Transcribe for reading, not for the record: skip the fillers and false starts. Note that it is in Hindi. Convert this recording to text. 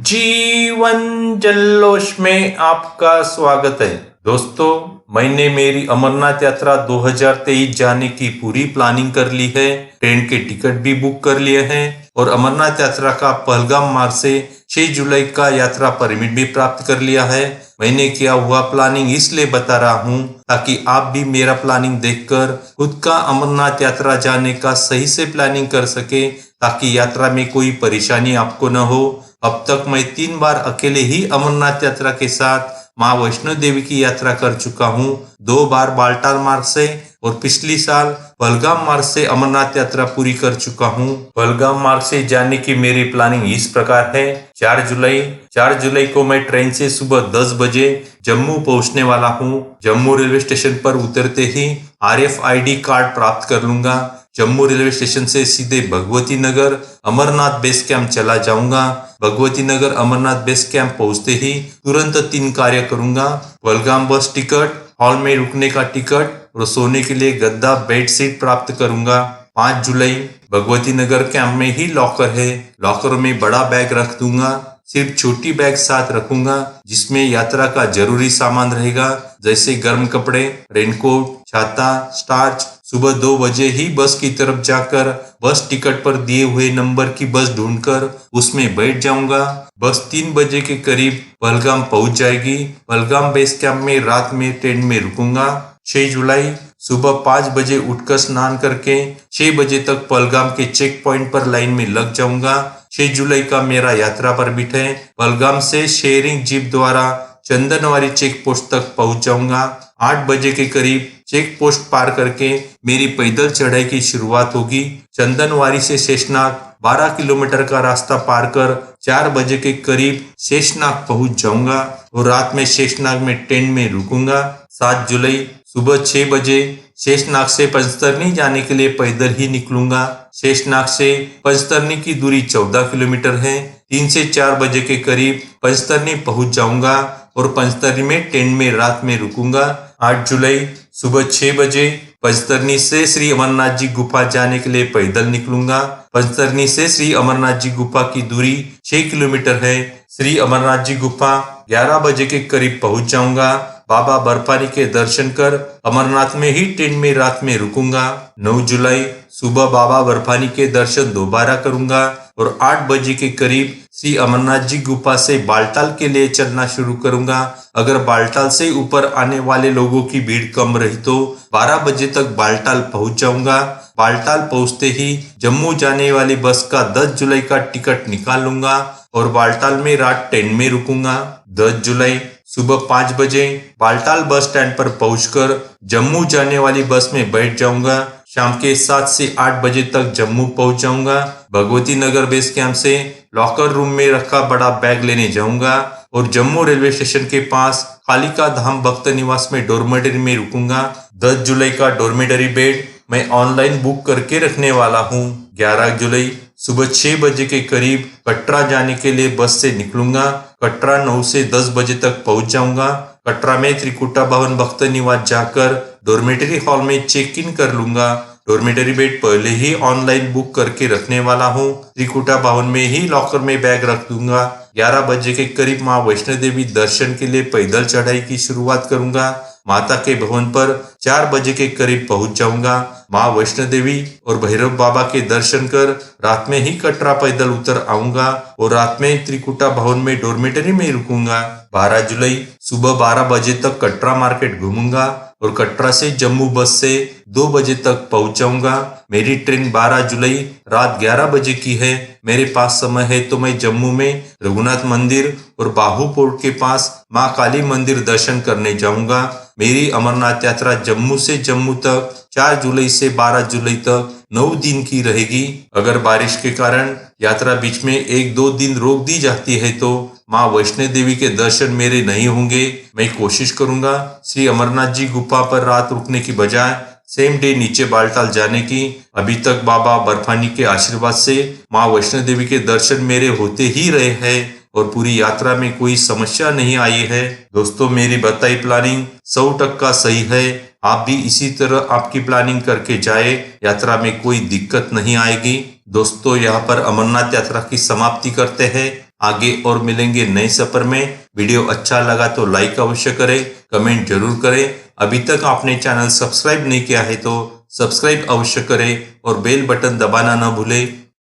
जीवन जल्लोष में आपका स्वागत है। दोस्तों, मैंने मेरी अमरनाथ यात्रा 2023 जाने की पूरी प्लानिंग कर ली है। ट्रेन के टिकट भी बुक कर लिए हैं और अमरनाथ यात्रा का पहलगाम मार्ग से 6 जुलाई का यात्रा परमिट भी प्राप्त कर लिया है। मैंने किया हुआ प्लानिंग इसलिए बता रहा हूँ ताकि आप भी मेरा प्लानिंग देखकर खुद का अमरनाथ यात्रा जाने का सही से प्लानिंग कर सके, ताकि यात्रा में कोई परेशानी आपको न हो। अब तक मैं 3 बार अकेले ही अमरनाथ यात्रा के साथ माँ वैष्णो देवी की यात्रा कर चुका हूँ। 2 बार बालटाल मार्ग से और पिछली साल पहलगाम मार्ग से अमरनाथ यात्रा पूरी कर चुका हूँ। पहलगाम मार्ग से जाने की मेरी प्लानिंग इस प्रकार है। 4 जुलाई को मैं ट्रेन से सुबह 10 बजे जम्मू पहुंचने वाला हूँ। जम्मू रेलवे स्टेशन पर उतरते ही RFID कार्ड प्राप्त कर लूंगा। जम्मू रेलवे स्टेशन से सीधे भगवती नगर अमरनाथ बेस कैंप चला जाऊंगा। भगवती नगर अमरनाथ बेस कैंप पहुंचते ही तुरंत 3 कार्य करूंगा। पहलगाम बस टिकट, हॉल में रुकने का टिकट और सोने के लिए गद्दा बेड सीट प्राप्त करूंगा। 5 जुलाई भगवती नगर कैंप में ही लॉकर है। लॉकर में बड़ा बैग रख दूंगा। सिर्फ छोटी बैग साथ रखूंगा जिसमें यात्रा का जरूरी सामान रहेगा, जैसे गर्म कपड़े, रेनकोट, छाता, स्टार्च। सुबह 2 बजे ही बस की तरफ जाकर बस टिकट पर दिए हुए नंबर की बस ढूंढकर उसमें बैठ जाऊंगा। बस 3 बजे के करीब पहलगाम पहुंच जाएगी। पहलगाम बेस कैंप में रात में टेंट में रुकूंगा। 6 जुलाई सुबह 5 बजे उठकर स्नान करके 6 बजे तक पहलगाम के चेक पॉइंट पर लाइन में लग जाऊंगा। 6 जुलाई का मेरा यात्रा परमिट है। पहलगाम से शेयरिंग जीप द्वारा चंदनवारी चेक पोस्ट तक पहुंच जाऊंगा। 8 बजे के करीब चेक पोस्ट पार करके मेरी पैदल चढ़ाई की शुरुआत होगी। चंदनवारी से शेषनाग 12 किलोमीटर का रास्ता पार कर 4 बजे के करीब शेषनाग पहुंच जाऊंगा और रात में शेषनाग में टेंट में रुकूंगा। 7 जुलाई सुबह 6 बजे शेषनाग से पंचतरनी जाने के लिए पैदल ही निकलूंगा। शेषनाग से पंचतरनी की दूरी 14 किलोमीटर है। 3 से 4 बजे के करीब पंचतरनी पहुंच जाऊंगा और पंचतरनी में टेंट में रात में रुकूंगा। 8 जुलाई सुबह 6 बजे पंचतरनी से श्री अमरनाथ जी गुफा जाने के लिए पैदल निकलूंगा। पंचतरनी से श्री अमरनाथ जी गुफा की दूरी 6 किलोमीटर है। श्री अमरनाथ जी गुफा 11 बजे के करीब पहुंच जाऊंगा। बाबा बर्फानी के दर्शन कर अमरनाथ में ही टेंट में रात में रुकूंगा। 9 जुलाई सुबह बाबा बर्फानी के दर्शन दोबारा करूंगा और 8 बजे के करीब श्री अमरनाथ जी गुफा से बालटाल के लिए चलना शुरू करूंगा। अगर बालटाल से ऊपर आने वाले लोगों की भीड़ कम रही तो 12 बजे तक बालटाल पहुंच जाऊंगा। बालटाल पहुंचते ही जम्मू जाने वाली बस का 10 जुलाई का टिकट निकाल लूंगा और बालटाल में रात टेंट में रुकूंगा। 10 जुलाई सुबह 5 बजे बालटाल बस स्टैंड पर पहुंचकर जम्मू जाने वाली बस में बैठ जाऊंगा। शाम के 7 से 8 बजे तक जम्मू पहुंच जाऊंगा। भगवती नगर बेस कैंप से लॉकर रूम में रखा बड़ा बैग लेने जाऊंगा और जम्मू रेलवे स्टेशन के पास कालिका धाम भक्त निवास में डॉर्मेटरी में रुकूंगा। 10 जुलाई का डॉर्मेटरी बेड मैं ऑनलाइन बुक करके रखने वाला हूँ। 11 जुलाई सुबह 6 बजे के करीब कटरा जाने के लिए बस से निकलूंगा। कटरा 9 से 10 बजे तक पहुंच जाऊंगा। कटरा में त्रिकुटा भवन भक्त निवास जाकर डॉर्मेटरी हॉल में चेक इन कर लूंगा। डॉर्मेटरी बेड पहले ही ऑनलाइन बुक करके रखने वाला हूँ। त्रिकुटा भवन में ही लॉकर में बैग रख दूंगा। 11 बजे के करीब माँ वैष्णो देवी दर्शन के लिए पैदल चढ़ाई की शुरुआत करूंगा। माता के भवन पर 4 बजे के करीब पहुंच जाऊंगा। माँ वैष्णो देवी और भैरव बाबा के दर्शन कर रात में ही कटरा पैदल उतर आऊंगा और रात में त्रिकुटा भवन में डॉर्मेटरी में रुकूंगा। 12 जुलाई सुबह 12 बजे तक कटरा मार्केट घूमूंगा और कटरा से जम्मू बस से 2 बजे तक पहुंच जाऊंगा। मेरी ट्रेन 12 जुलाई रात 11 बजे की है। मेरे पास समय है तो मैं जम्मू में रघुनाथ मंदिर और बाहू पोर्ट के पास माँ काली मंदिर दर्शन करने जाऊंगा। मेरी अमरनाथ यात्रा जम्मू से जम्मू तक 4 जुलाई से 12 जुलाई तक 9 दिन की रहेगी। अगर बारिश के कारण यात्रा बीच में 1-2 दिन रोक दी जाती है तो माँ वैष्णो देवी के दर्शन मेरे नहीं होंगे। मैं कोशिश करूंगा श्री अमरनाथ जी गुफा पर रात रुकने की बजाय सेम डे नीचे बालटाल जाने की। अभी तक बाबा बर्फानी के आशीर्वाद से माँ वैष्णो देवी के दर्शन मेरे होते ही रहे हैं और पूरी यात्रा में कोई समस्या नहीं आई है। दोस्तों, मेरी बताई प्लानिंग 100% सही है। आप भी इसी तरह आपकी प्लानिंग करके जाए, यात्रा में कोई दिक्कत नहीं आएगी। दोस्तों, यहाँ पर अमरनाथ यात्रा की समाप्ति करते हैं। आगे और मिलेंगे नए सफर में। वीडियो अच्छा लगा तो लाइक अवश्य करें, कमेंट जरूर करें। अभी तक आपने चैनल सब्सक्राइब नहीं किया है तो सब्सक्राइब अवश्य करें और बेल बटन दबाना न भूलें